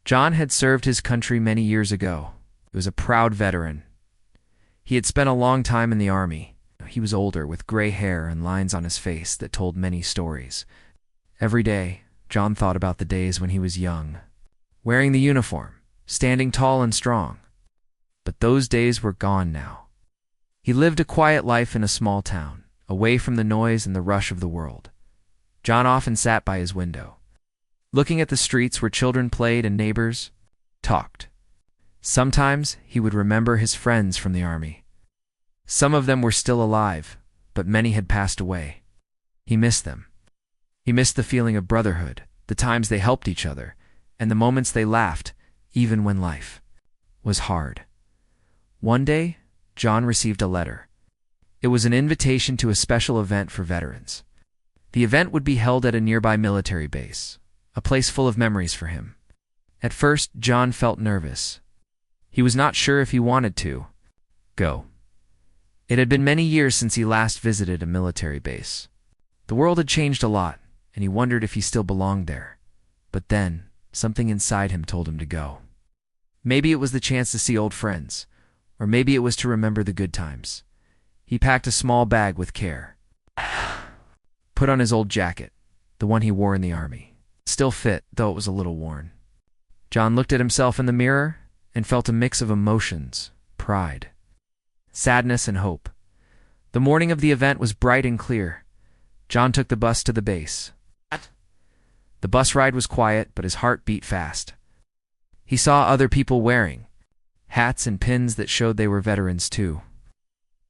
John had served his country many years ago. He was a proud veteran. He had spent a long time in the army. He was older, with gray hair and lines on his face that told many stories. Every day, John thought about the days when he was young, wearing the uniform, standing tall and strong. But those days were gone now. He lived a quiet life in a small town, away from the noise and the rush of the world. John often sat by his window, looking at the streets where children played and neighbors talked. Sometimes he would remember his friends from the army. Some of them were still alive, but many had passed away. He missed them. He missed the feeling of brotherhood, the times they helped each other, and the moments they laughed, even when life was hard. One day, John received a letter. It was an invitation to a special event for veterans. The event would be held at a nearby military base, a place full of memories for him. At first, John felt nervous. He was not sure if he wanted to go. It had been many years since he last visited a military base. The world had changed a lot, and he wondered if he still belonged there. But then, something inside him told him to go. Maybe it was the chance to see old friends, or maybe it was to remember the good times. He packed a small bag with care, put on his old jacket, the one he wore in the army. It still fit, though it was a little worn. John looked at himself in the mirror and felt a mix of emotions: pride, sadness, and hope. The morning of the event was bright and clear. John took the bus to the base. The bus ride was quiet, but his heart beat fast. He saw other people wearing hats and pins that showed they were veterans too.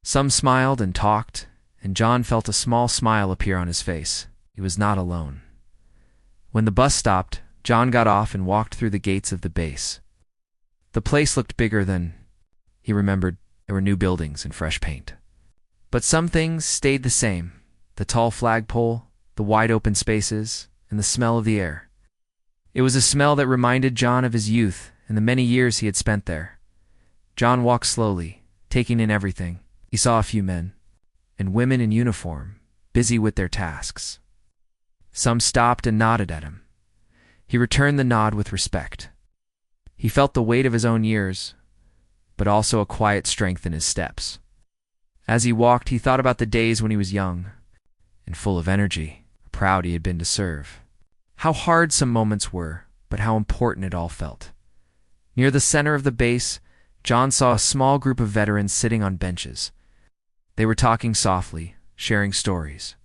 Some smiled and talked, and John felt a small smile appear on his face. He was not alone. When the bus stopped, John got off and walked through the gates of the base. The place looked bigger than he remembered. There were new buildings and fresh paint. But some things stayed the same: the tall flagpole, the wide open spaces, and the smell of the air. It was a smell that reminded John of his youth and the many years he had spent there. John walked slowly, taking in everything. He saw a few men and women in uniform, busy with their tasks. Some stopped and nodded at him. He returned the nod with respect. He felt the weight of his own years, but also a quiet strength in his steps. As he walked, he thought about the days when he was young and full of energy, proud he had been to serve. How hard some moments were, but how important it all felt. Near the center of the base, John saw a small group of veterans sitting on benches. They were talking softly, sharing stories.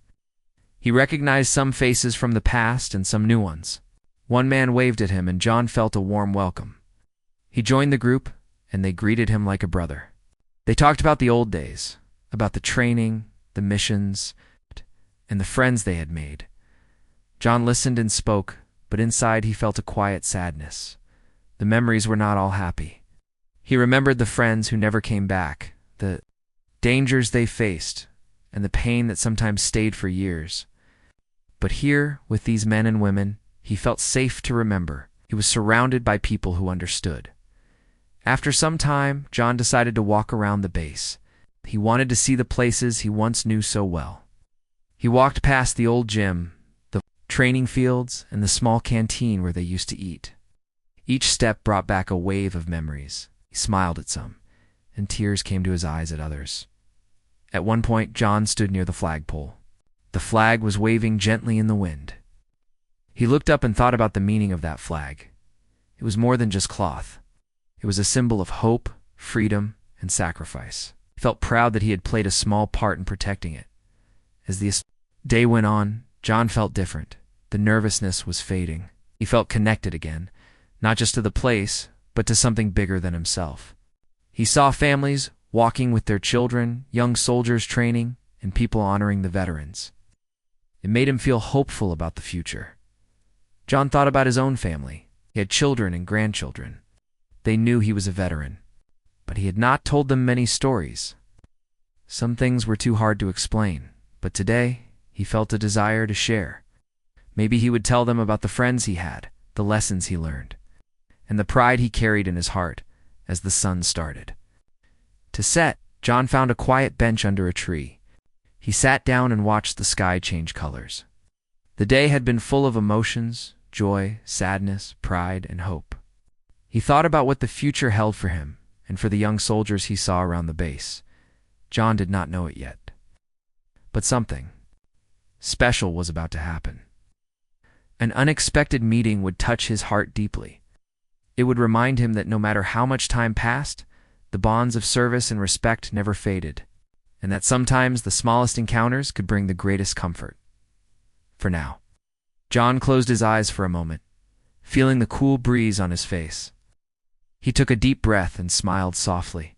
He recognized some faces from the past and some new ones. One man waved at him, and John felt a warm welcome. He joined the group, and they greeted him like a brother. They talked about the old days, about the training, the missions, and the friends they had made. John listened and spoke, but inside he felt a quiet sadness. The memories were not all happy. He remembered the friends who never came back, the dangers they faced, and the pain that sometimes stayed for years. But here, with these men and women, he felt safe to remember. He was surrounded by people who understood. After some time, John decided to walk around the base. He wanted to see the places he once knew so well. He walked past the old gym, the training fields, and the small canteen where they used to eat. Each step brought back a wave of memories. He smiled at some, and tears came to his eyes at others. At one point, John stood near the flagpole. The flag was waving gently in the wind. He looked up and thought about the meaning of that flag. It was more than just cloth. It was a symbol of hope, freedom, and sacrifice. He felt proud that he had played a small part in protecting it. As the day went on, John felt different. The nervousness was fading. He felt connected again, not just to the place, but to something bigger than himself. He saw families walking with their children, young soldiers training, and people honoring the veterans. It made him feel hopeful about the future. John thought about his own family. He had children and grandchildren. They knew he was a veteran, but he had not told them many stories. Some things were too hard to explain, but today he felt a desire to share. Maybe he would tell them about the friends he had, the lessons he learned, and the pride he carried in his heart as the sun started to set. John found a quiet bench under a tree. He sat down and watched the sky change colors. The day had been full of emotions: joy, sadness, pride, and hope. He thought about what the future held for him and for the young soldiers he saw around the base. John did not know it yet. But something special was about to happen. An unexpected meeting would touch his heart deeply. It would remind him that no matter how much time passed, the bonds of service and respect never faded, and that sometimes the smallest encounters could bring the greatest comfort. For now, John closed his eyes for a moment, feeling the cool breeze on his face. He took a deep breath and smiled softly.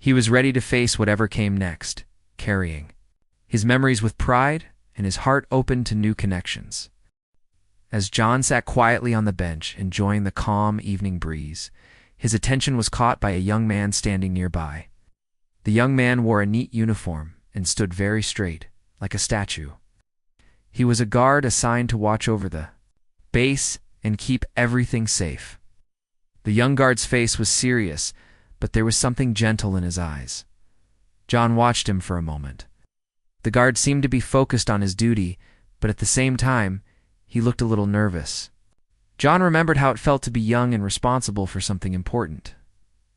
He was ready to face whatever came next, carrying his memories with pride and his heart open to new connections. As John sat quietly on the bench, enjoying the calm evening breeze, his attention was caught by a young man standing nearby. The young man wore a neat uniform and stood very straight, like a statue. He was a guard assigned to watch over the base and keep everything safe. The young guard's face was serious, but there was something gentle in his eyes. John watched him for a moment. The guard seemed to be focused on his duty, but at the same time, he looked a little nervous. John remembered how it felt to be young and responsible for something important.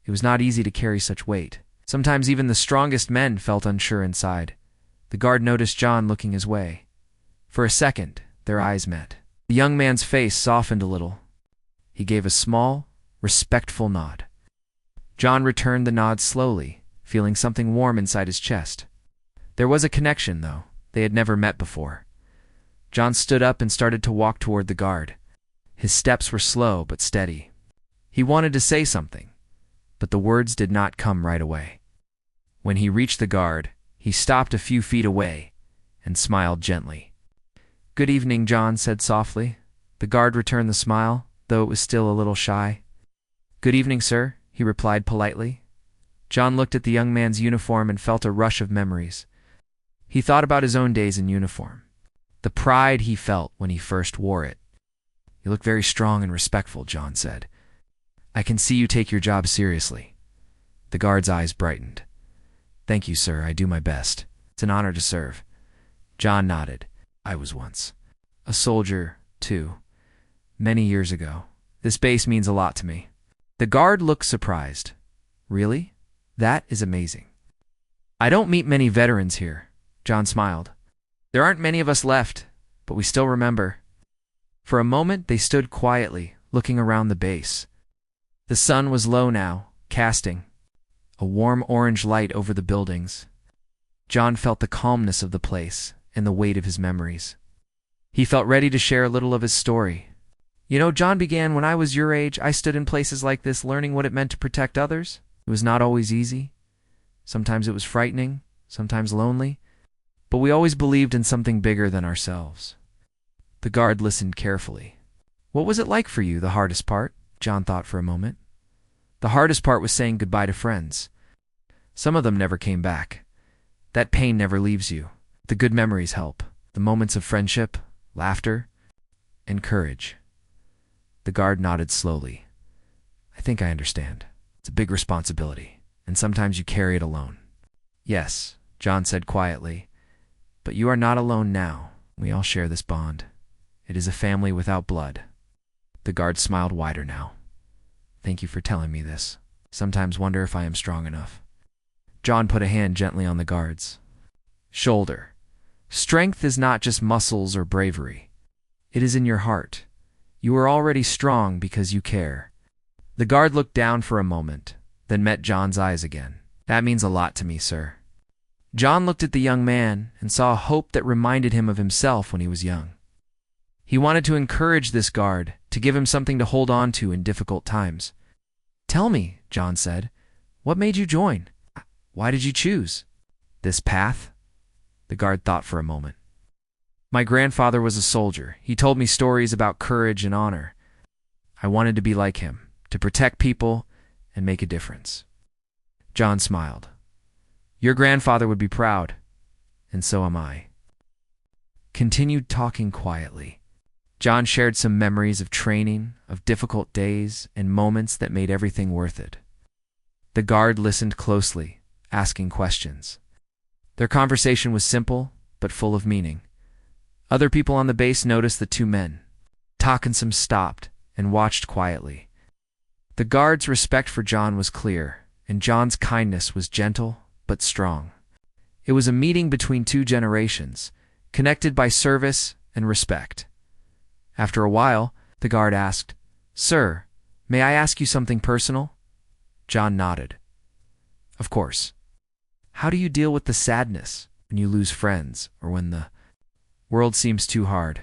It was not easy to carry such weight. Sometimes even the strongest men felt unsure inside. The guard noticed John looking his way. For a second, their eyes met. The young man's face softened a little. He gave a small, respectful nod. John returned the nod slowly, feeling something warm inside his chest. There was a connection, though. They had never met before. John stood up and started to walk toward the guard. His steps were slow but steady. He wanted to say something, but the words did not come right away. When he reached the guard, he stopped a few feet away and smiled gently. "Good evening," John said softly. The guard returned the smile, though it was still a little shy. "Good evening, sir," he replied politely. John looked at the young man's uniform and felt a rush of memories. He thought about his own days in uniform, the pride he felt when he first wore it. "You look very strong and respectful," John said. "I can see you take your job seriously." The guard's eyes brightened. "Thank you, sir. I do my best. It's an honor to serve." John nodded. "I was once a soldier, too, many years ago. This base means a lot to me." The guard looked surprised. "Really? That is amazing." "I don't meet many veterans here," John smiled. "There aren't many of us left, but we still remember." For a moment they stood quietly, looking around the base. The sun was low now, casting a warm orange light over the buildings. John felt the calmness of the place and the weight of his memories. He felt ready to share a little of his story. "You know, John began when I was your age. I stood in places like this learning what it meant to protect others. It was not always easy. Sometimes it was frightening, sometimes lonely. But we always believed in something bigger than ourselves." The guard listened carefully. "What was it like for you, the hardest part?" John thought for a moment. "The hardest part was saying goodbye to friends. Some of them never came back. That pain never leaves you. The good memories help. The moments of friendship, laughter, and courage." The guard nodded slowly. "I think I understand. It's a big responsibility, and sometimes you carry it alone." "Yes," John said quietly. "But you are not alone now. We all share this bond. It is a family without blood." The guard smiled wider now. "Thank you for telling me this. Sometimes wonder if I am strong enough." John put a hand gently on the guard's shoulder. "Strength is not just muscles or bravery. It is in your heart. You are already strong because you care." The guard looked down for a moment, then met John's eyes again. "That means a lot to me, sir." John looked at the young man and saw a hope that reminded him of himself when he was young. He wanted to encourage this guard, to give him something to hold on to in difficult times. "Tell me," John said, "what made you join? Why did you choose this path?" The guard thought for a moment. "My grandfather was a soldier. He told me stories about courage and honor. I wanted to be like him, to protect people and make a difference." John smiled. "Your grandfather would be proud, and so am I." Continued talking quietly. John shared some memories of training, of difficult days, and moments that made everything worth it. The guard listened closely, asking questions. Their conversation was simple, but full of meaning. Other people on the base noticed the two men. Talkinson stopped and watched quietly. The guard's respect for John was clear, and John's kindness was gentle but strong. It was a meeting between two generations, connected by service and respect. After a while, the guard asked, "Sir, may I ask you something personal?" John nodded. "Of course. How do you deal with the sadness when you lose friends or when the world seems too hard?"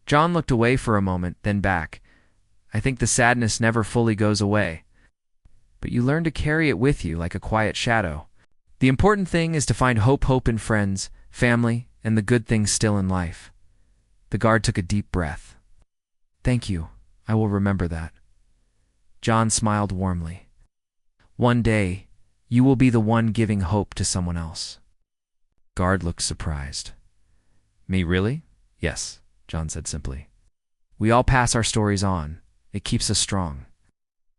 John looked away for a moment, then back. "I think the sadness never fully goes away, but you learn to carry it with you like a quiet shadow. The important thing is to find hope in friends, family, and the good things still in life." The guard took a deep breath. "Thank you. I will remember that." John smiled warmly. "One day, you will be the one giving hope to someone else." Guard looked surprised. "Me, really?" "Yes," John said simply. "We all pass our stories on. It keeps us strong."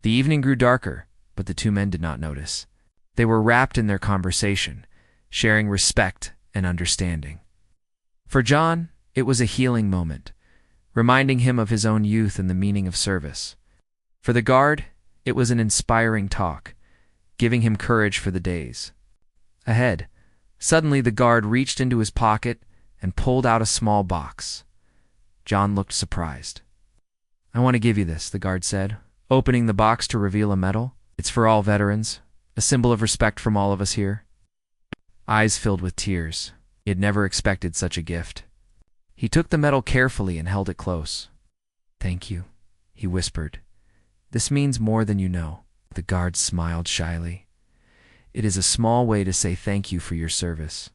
The evening grew darker, but the two men did not notice. They were wrapped in their conversation, sharing respect and understanding. For John, it was a healing moment, reminding him of his own youth and the meaning of service. For the guard, it was an inspiring talk, giving him courage for the days ahead. Suddenly, the guard reached into his pocket and pulled out a small box. John looked surprised. "I want to give you this," the guard said, opening the box to reveal a medal. "It's for all veterans, a symbol of respect from all of us here." Eyes filled with tears. He had never expected such a gift. He took the medal carefully and held it close. "Thank you," he whispered. "This means more than you know." The guard smiled shyly. "It is a small way to say thank you for your service."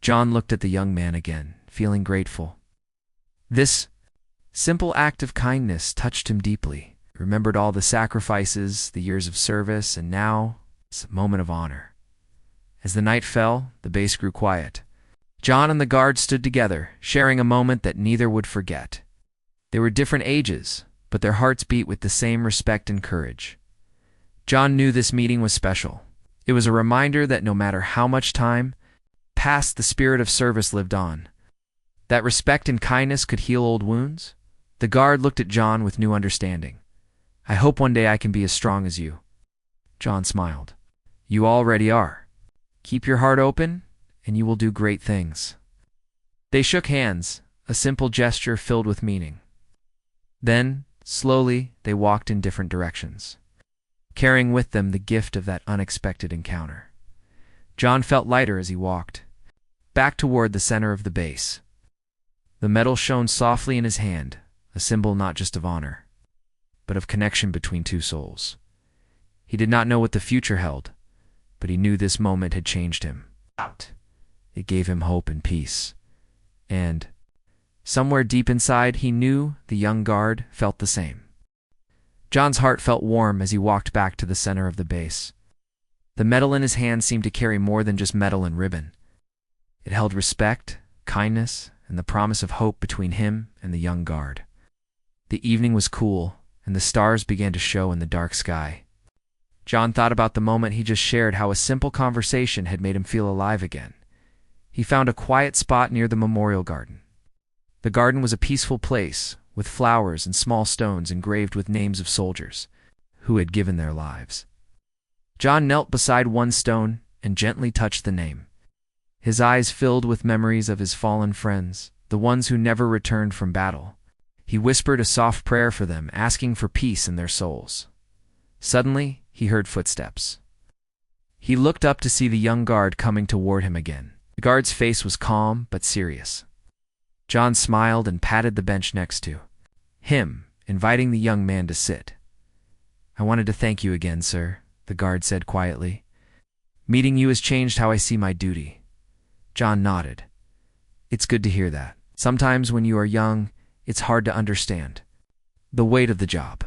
John looked at the young man again, feeling grateful. This simple act of kindness touched him deeply. He remembered all the sacrifices, the years of service, and now it's a moment of honor. As the night fell, the base grew quiet. John and the guard stood together, sharing a moment that neither would forget. They were different ages, but their hearts beat with the same respect and courage. John knew this meeting was special. It was a reminder that no matter how much time passed, the spirit of service lived on. That respect and kindness could heal old wounds. The guard looked at John with new understanding. "I hope one day I can be as strong as you." John smiled. "You already are. Keep your heart open, and you will do great things." They shook hands, a simple gesture filled with meaning. Then, slowly, they walked in different directions, carrying with them the gift of that unexpected encounter. John felt lighter as he walked, back toward the center of the base. The medal shone softly in his hand, a symbol not just of honor, but of connection between two souls. He did not know what the future held, but he knew this moment had changed him. It gave him hope and peace. And somewhere deep inside, he knew the young guard felt the same. John's heart felt warm as he walked back to the center of the base. The medal in his hand seemed to carry more than just medal and ribbon. It held respect, kindness, and the promise of hope between him and the young guard. The evening was cool, and the stars began to show in the dark sky. John thought about the moment he just shared, how a simple conversation had made him feel alive again. He found a quiet spot near the memorial garden. The garden was a peaceful place, with flowers and small stones engraved with names of soldiers who had given their lives. John knelt beside one stone and gently touched the name. His eyes filled with memories of his fallen friends, the ones who never returned from battle. He whispered a soft prayer for them, asking for peace in their souls. Suddenly, he heard footsteps. He looked up to see the young guard coming toward him again. The guard's face was calm but serious. John smiled and patted the bench next to him, inviting the young man to sit. "I wanted to thank you again, sir," the guard said quietly. "Meeting you has changed how I see my duty." John nodded. "It's good to hear that. Sometimes when you are young, it's hard to understand the weight of the job.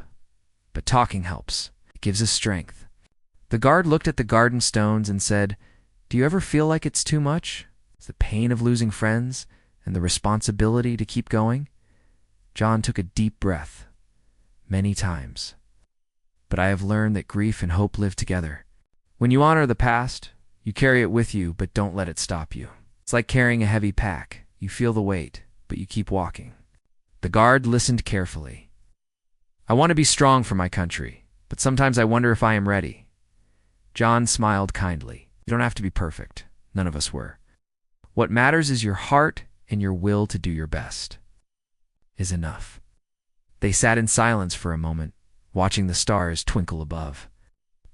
But talking helps. It gives us strength." The guard looked at the garden stones and said, "Do you ever feel like it's too much? It's the pain of losing friends and the responsibility to keep going?" John took a deep breath. "Many times. But I have learned that grief and hope live together. When you honor the past, you carry it with you, but don't let it stop you. It's like carrying a heavy pack. You feel the weight, but you keep walking." The guard listened carefully. "I want to be strong for my country. but sometimes I wonder if I am ready." John smiled kindly. "You don't have to be perfect. None of us were. What matters is your heart and your will to do your best is enough." They sat in silence for a moment, watching the stars twinkle above.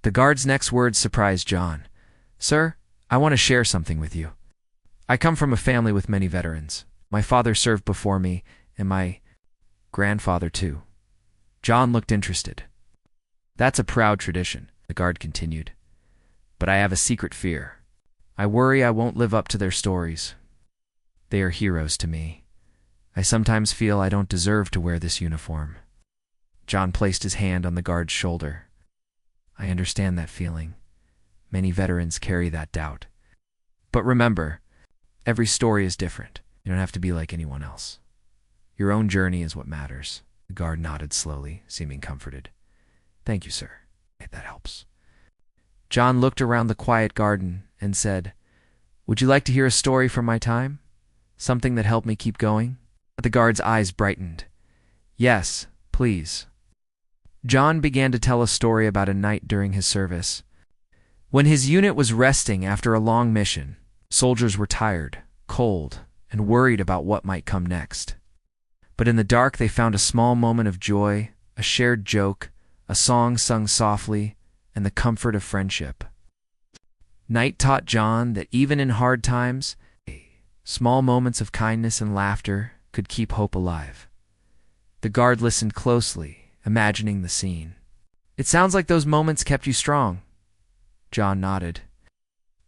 The guard's next words surprised John. "Sir, I want to share something with you. I come from a family with many veterans. My father served before me, and my grandfather too." John looked interested. "That's a proud tradition," the guard continued. "But I have a secret fear. I worry I won't live up to their stories. They are heroes to me. I sometimes feel I don't deserve to wear this uniform." John placed his hand on the guard's shoulder. "I understand that feeling. Many veterans carry that doubt. But remember, every story is different. You don't have to be like anyone else. Your own journey is what matters." The guard nodded slowly, seeming comforted. "Thank you, sir. That helps." John looked around the quiet garden and said, "Would you like to hear a story from my time? Something that helped me keep going?" The guard's eyes brightened. "Yes, please." John began to tell a story about a night during his service. When his unit was resting after a long mission, soldiers were tired, cold, and worried about what might come next. But in the dark they found a small moment of joy, a shared joke, a song sung softly, and the comfort of friendship. Night taught John that even in hard times, small moments of kindness and laughter could keep hope alive. The guard listened closely, imagining the scene. "It sounds like those moments kept you strong." John nodded.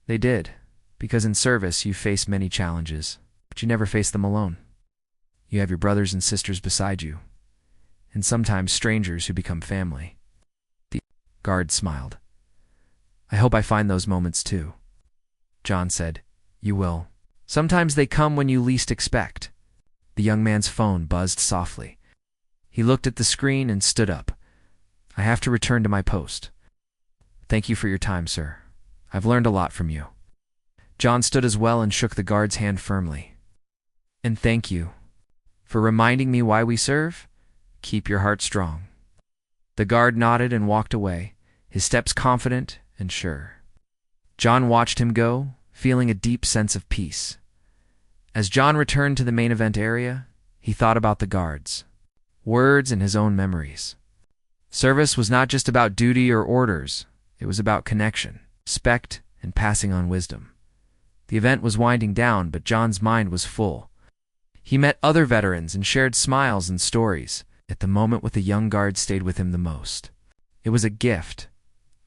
"They did, because in service you face many challenges, but you never face them alone. You have your brothers and sisters beside you, and sometimes strangers who become family." The guard smiled. "I hope I find those moments too." John said, "You will. Sometimes they come when you least expect." The young man's phone buzzed softly. He looked at the screen and stood up. "I have to return to my post." "Thank you for your time, sir. I've learned a lot from you." John stood as well and shook the guard's hand firmly. "And thank you for reminding me why we serve. Keep your heart strong." The guard nodded and walked away, his steps confident and sure. John watched him go, feeling a deep sense of peace. As John returned to the main event area, he thought about the guards, words, and his own memories. Service was not just about duty or orders. It was about connection, respect, and passing on wisdom. The event was winding down, but John's mind was full. He met other veterans and shared smiles and stories, yet the moment with the young guard stayed with him the most. It was a gift,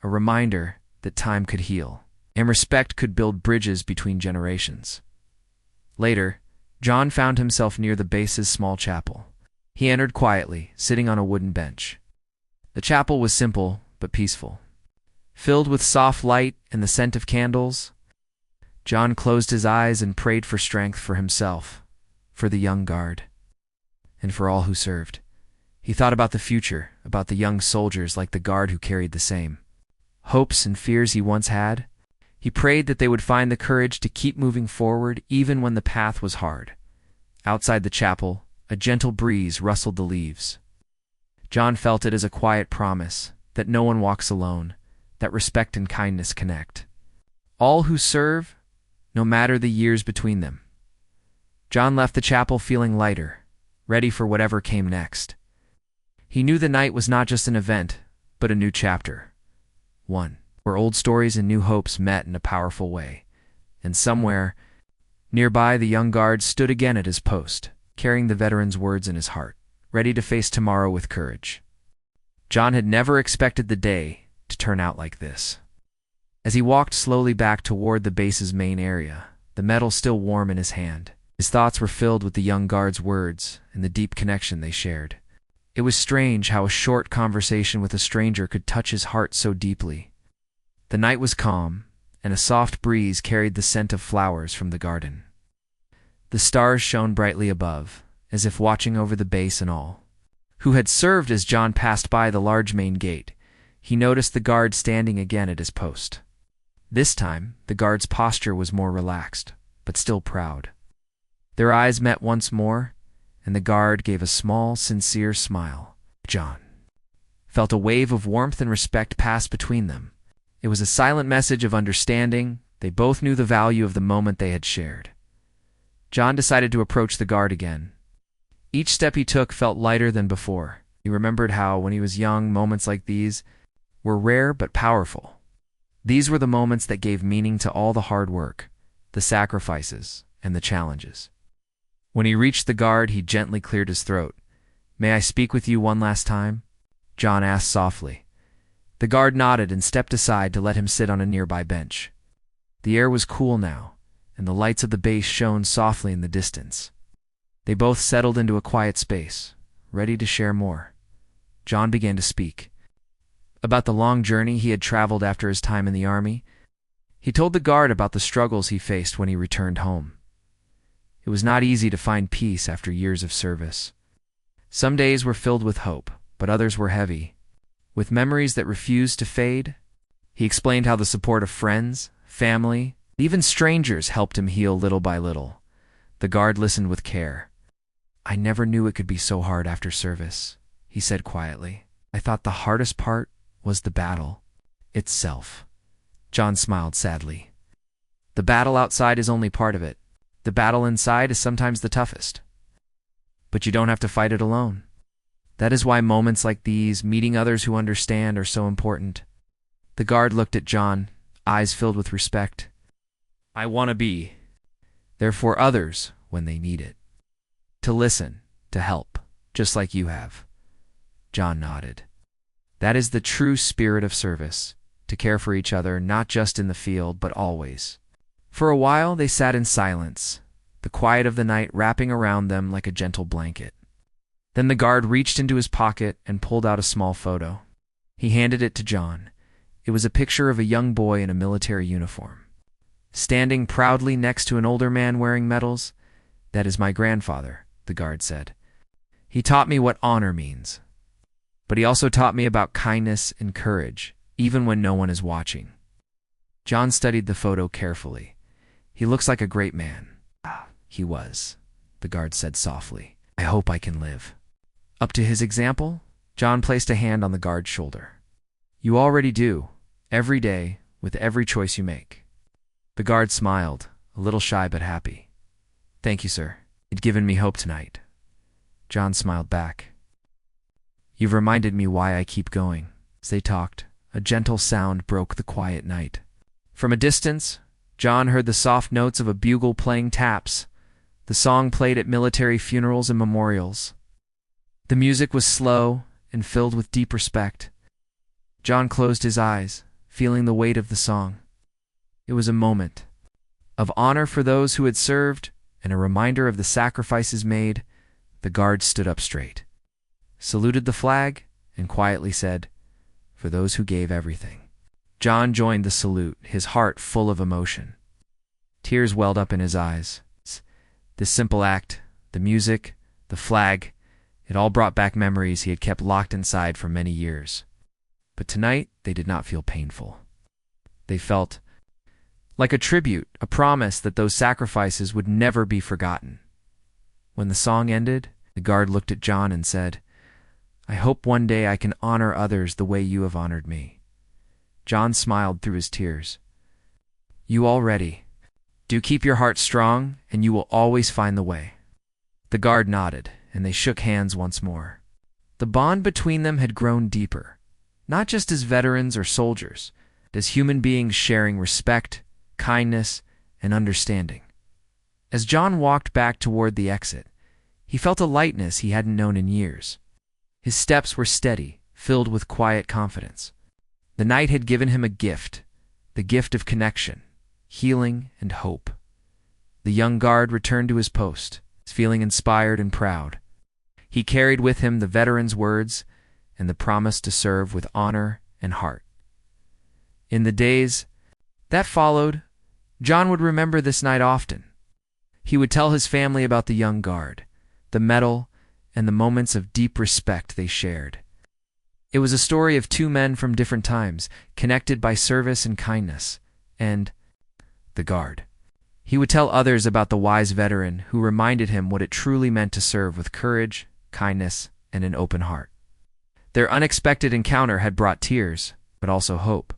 a reminder that time could heal, and respect could build bridges between generations. Later, John found himself near the base's small chapel. He entered quietly, sitting on a wooden bench. The chapel was simple but peaceful, filled with soft light and the scent of candles. John closed his eyes and prayed for strength for himself, for the young guard, and for all who served. He thought about the future, about the young soldiers like the guard who carried the same hopes and fears he once had. He prayed that they would find the courage to keep moving forward even when the path was hard. Outside the chapel, a gentle breeze rustled the leaves. John felt it as a quiet promise that no one walks alone, that respect and kindness connect. All who serve, no matter the years between them. John left the chapel feeling lighter, ready for whatever came next. He knew the night was not just an event, but a new chapter. One where old stories and new hopes met in a powerful way. And somewhere nearby, the young guard stood again at his post, carrying the veteran's words in his heart, ready to face tomorrow with courage. John had never expected the day to turn out like this. As he walked slowly back toward the base's main area, the medal still warm in his hand, his thoughts were filled with the young guard's words and the deep connection they shared. It was strange how a short conversation with a stranger could touch his heart so deeply. The night was calm, and a soft breeze carried the scent of flowers from the garden. The stars shone brightly above, as if watching over the base and all who had served. As John passed by the large main gate, he noticed the guard standing again at his post. This time, the guard's posture was more relaxed, but still proud. Their eyes met once more, and the guard gave a small, sincere smile. John felt a wave of warmth and respect pass between them. It was a silent message of understanding. They both knew the value of the moment they had shared. John decided to approach the guard again. Each step he took felt lighter than before. He remembered how, when he was young, moments like these were rare but powerful. These were the moments that gave meaning to all the hard work, the sacrifices, and the challenges. When he reached the guard, he gently cleared his throat. "May I speak with you one last time?" John asked softly. The guard nodded and stepped aside to let him sit on a nearby bench. The air was cool now, and the lights of the base shone softly in the distance. They both settled into a quiet space, ready to share more. John began to speak about the long journey he had traveled after his time in the army. He told the guard about the struggles he faced when he returned home. It was not easy to find peace after years of service. Some days were filled with hope, but others were heavy, with memories that refused to fade. He explained how the support of friends, family, even strangers helped him heal little by little. The guard listened with care. "I never knew it could be so hard after service," he said quietly. "I thought the hardest part was the battle itself." John smiled sadly. "The battle outside is only part of it. The battle inside is sometimes the toughest. But you don't have to fight it alone. That is why moments like these, meeting others who understand, are so important." The guard looked at John, eyes filled with respect. "I want to be there for others when they need it. To listen, to help, just like you have." John nodded. "That is the true spirit of service, to care for each other, not just in the field, but always." For a while they sat in silence, the quiet of the night wrapping around them like a gentle blanket. Then the guard reached into his pocket and pulled out a small photo. He handed it to John. It was a picture of a young boy in a military uniform, standing proudly next to an older man wearing medals. "That is my grandfather," the guard said. "He taught me what honor means. But he also taught me about kindness and courage, even when no one is watching." John studied the photo carefully. "He looks like a great man." "He was," the guard said softly. "I hope I can live up to his example." John placed a hand on the guard's shoulder. "You already do, every day, with every choice you make." The guard smiled, a little shy but happy. "Thank you, sir. You've given me hope tonight." John smiled back. "You've reminded me why I keep going." As they talked, a gentle sound broke the quiet night. From a distance, John heard the soft notes of a bugle playing taps, the song played at military funerals and memorials. The music was slow and filled with deep respect. John closed his eyes, feeling the weight of the song. It was a moment of honor for those who had served and a reminder of the sacrifices made. The guard stood up straight, saluted the flag, and quietly said, "For those who gave everything." John joined the salute, his heart full of emotion. Tears welled up in his eyes. This simple act, the music, the flag, it all brought back memories he had kept locked inside for many years. But tonight, they did not feel painful. They felt like a tribute, a promise that those sacrifices would never be forgotten. When the song ended, the guard looked at John and said, "I hope one day I can honor others the way you have honored me." John smiled through his tears. "You already do. Keep your heart strong, and you will always find the way." The guard nodded, and they shook hands once more. The bond between them had grown deeper, not just as veterans or soldiers, but as human beings sharing respect, kindness, and understanding. As John walked back toward the exit, he felt a lightness he hadn't known in years. His steps were steady, filled with quiet confidence. The night had given him a gift, the gift of connection, healing, and hope. The young guard returned to his post, feeling inspired and proud. He carried with him the veteran's words and the promise to serve with honor and heart. In the days that followed, John would remember this night often. He would tell his family about the young guard, the medal, and the moments of deep respect they shared. It was a story of two men from different times, connected by service and kindness, and the guard. He would tell others about the wise veteran who reminded him what it truly meant to serve with courage, kindness, and an open heart. Their unexpected encounter had brought tears, but also hope.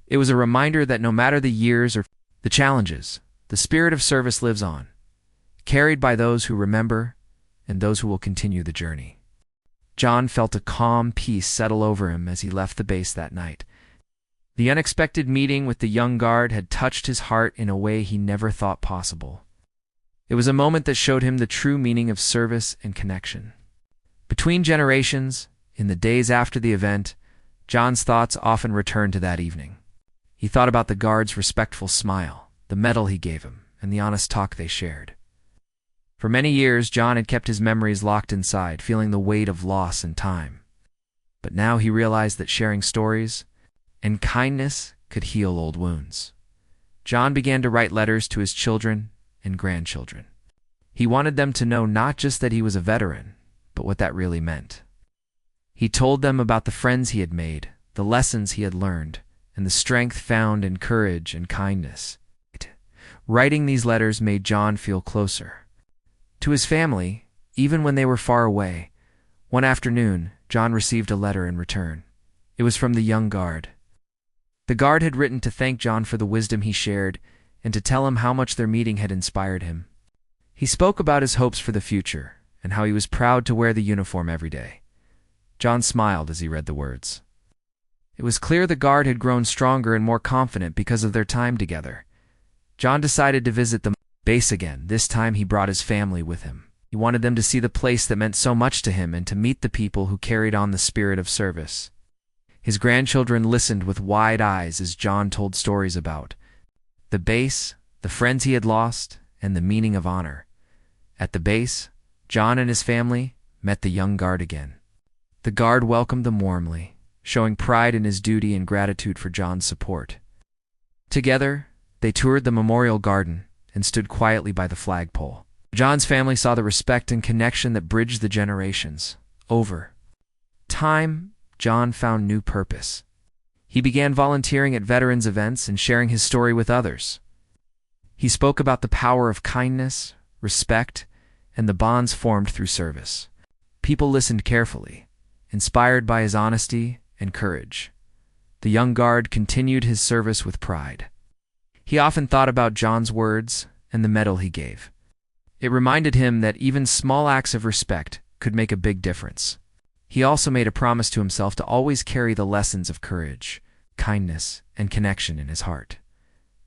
It was a reminder that no matter the years or the challenges, the spirit of service lives on, carried by those who remember and those who will continue the journey. John felt a calm peace settle over him as he left the base that night. The unexpected meeting with the young guard had touched his heart in a way he never thought possible. It was a moment that showed him the true meaning of service and connection. Between generations, in the days after the event, John's thoughts often returned to that evening. He thought about the guard's respectful smile, the medal he gave him, and the honest talk they shared. For many years, John had kept his memories locked inside, feeling the weight of loss and time. But now he realized that sharing stories and kindness could heal old wounds. John began to write letters to his children and grandchildren. He wanted them to know not just that he was a veteran, but what that really meant. He told them about the friends he had made, the lessons he had learned, and the strength found in courage and kindness. Writing these letters made John feel closer to his family, even when they were far away. One afternoon, John received a letter in return. It was from the young guard. The guard had written to thank John for the wisdom he shared and to tell him how much their meeting had inspired him. He spoke about his hopes for the future and how he was proud to wear the uniform every day. John smiled as he read the words. It was clear the guard had grown stronger and more confident because of their time together. John decided to visit the base again. This time he brought his family with him. He wanted them to see the place that meant so much to him and to meet the people who carried on the spirit of service. His grandchildren listened with wide eyes as John told stories about the base, the friends he had lost, and the meaning of honor. At the base, John and his family met the young guard again. The guard welcomed them warmly, showing pride in his duty and gratitude for John's support. Together, they toured the memorial garden and stood quietly by the flagpole. John's family saw the respect and connection that bridged the generations. Over time, John found new purpose. He began volunteering at veterans events and sharing his story with others. He spoke about the power of kindness, respect, and the bonds formed through service. People listened carefully, inspired by his honesty and courage. The young guard continued his service with pride. He often thought about John's words and the medal he gave. It reminded him that even small acts of respect could make a big difference. He also made a promise to himself to always carry the lessons of courage, kindness, and connection in his heart.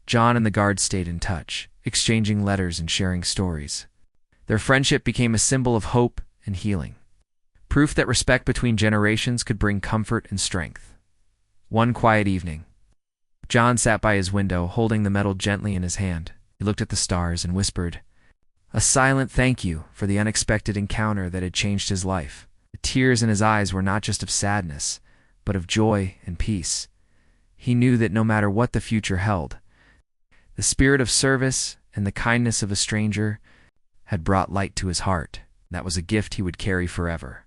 John and the guard stayed in touch, exchanging letters and sharing stories. Their friendship became a symbol of hope and healing, proof that respect between generations could bring comfort and strength. One quiet evening, John sat by his window, holding the medal gently in his hand. He looked at the stars and whispered a silent thank you for the unexpected encounter that had changed his life. The tears in his eyes were not just of sadness, but of joy and peace. He knew that no matter what the future held, the spirit of service and the kindness of a stranger had brought light to his heart. That was a gift he would carry forever.